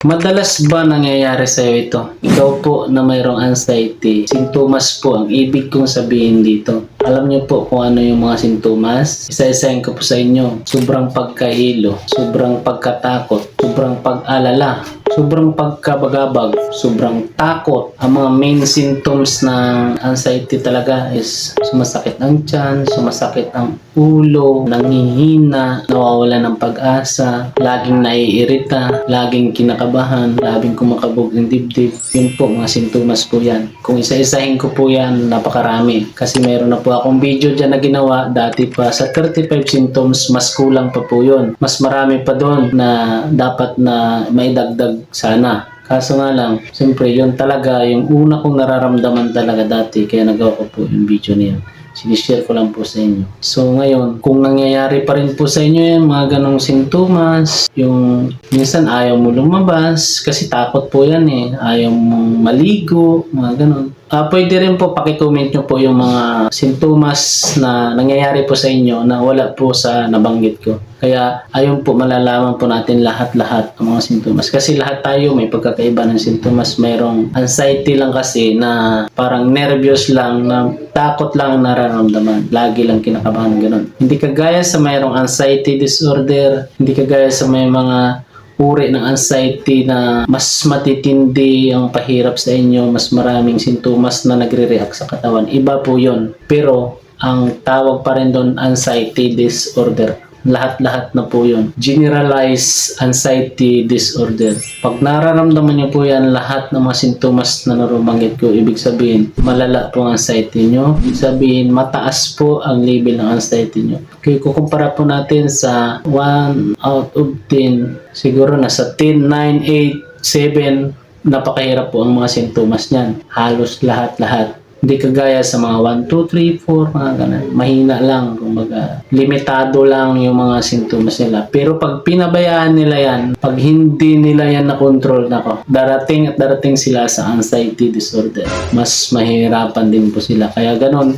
Madalas ba nangyayari sa iyo ito? Ikaw po na mayroong anxiety. Sintomas po ang ibig kong sabihin dito. Alam niyo po kung ano yung mga sintomas? Isa-isahin ko po sa inyo. Sobrang pagkahilo, sobrang pagkatakot, sobrang pag-alala, sobrang pagkabagabag, sobrang takot. Ang mga main symptoms ng anxiety talaga is sumasakit ang tiyan, sumasakit ang ulo, nanghihina, nawawala ng pag-asa, laging naiirita, laging kinakabahan, laging kumakabog ng dibdib. Yun po, mga sintomas po yan. Kung isa-isahin ko po yan, napakarami. Kasi meron na po akong video dyan na ginawa dati pa sa 35 symptoms, mas kulang pa po yun. Mas marami pa doon na dapat na may dagdag sana. Kaso nga lang, siyempre yun talaga yung una kong nararamdaman talaga dati, kaya nagawa ko po yung video niya. Sinishare ko lang po sa inyo. So ngayon, kung nangyayari pa rin po sa inyo yan, mga ganong sintomas, yung minsan ayaw mo lumabas, kasi takot po yan eh. Ayaw mong maligo, mga ganon. Pwede rin po pakicomment nyo po yung mga sintomas na nangyayari po sa inyo na wala po sa nabanggit ko. Kaya ayun po, malalaman po natin lahat-lahat ang mga sintomas. Kasi lahat tayo may pagkakaiba ng sintomas. Mayroong anxiety lang kasi na parang nervous lang, na takot lang ang nararamdaman. Lagi lang kinakabahan, gano'n. Hindi kagaya sa mayroong anxiety disorder, hindi kagaya sa may mga uri ng anxiety na mas matitindi ang pahirap sa inyo, mas maraming sintomas na nagre-react sa katawan. Iba po yon. Pero ang tawag pa rin doon anxiety disorder. Lahat-lahat na po yun. Generalized anxiety disorder. Pag nararamdaman nyo po yan, lahat ng mga sintomas na narubanggit ko, ibig sabihin, malala po ang anxiety nyo. Ibig sabihin, mataas po ang level ng anxiety nyo. Okay, kukumpara po natin sa 1 out of 10, siguro nasa 10, 9, 8, 7, napakahirap po ang mga sintomas niyan. Halos lahat-lahat. Hindi kagaya sa mga 1, 2, 3, 4, mga ganun. Mahina lang, kumbaga. Limitado lang yung mga sintomas nila. Pero pag pinabayaan nila yan, pag hindi nila yan na-control nako, darating at darating sila sa anxiety disorder. Mas mahirapan din po sila. Kaya ganun,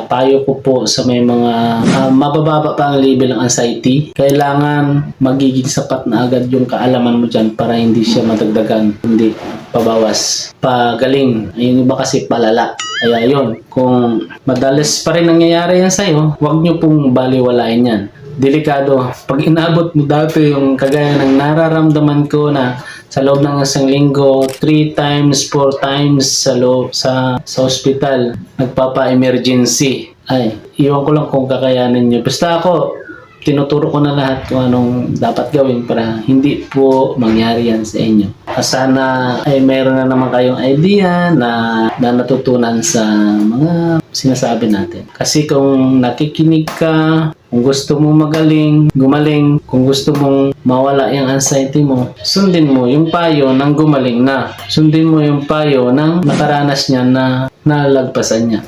payo ko po sa may mga mabababa pa ang level ng anxiety, kailangan magiging sapat na agad yung kaalaman mo dyan para hindi siya madagdagan, hindi pabawas. Pagaling. Yung iba kasi palala. Kaya yun, kung madalas pa rin nangyayari yan sa'yo, huwag nyo pong baliwalain yan. Delikado. Pag inabot mo dati yung kagaya ng nararamdaman ko na sa loob ng isang linggo, 3 times, 4 times sa hospital, nagpapa-emergency. Ay, iwan ko lang kung kakayanin nyo. Basta ako, tinuturo ko na lahat kung anong dapat gawin para hindi po mangyari yan sa inyo. Sana ay meron na naman kayong idea na natutunan sa mga sinasabi natin. Kasi kung nakikinig ka, kung gusto mong gumaling, kung gusto mong mawala yung anxiety mo, sundin mo yung payo ng gumaling na. Sundin mo yung payo ng nakaranas niya na nalagpasan niya.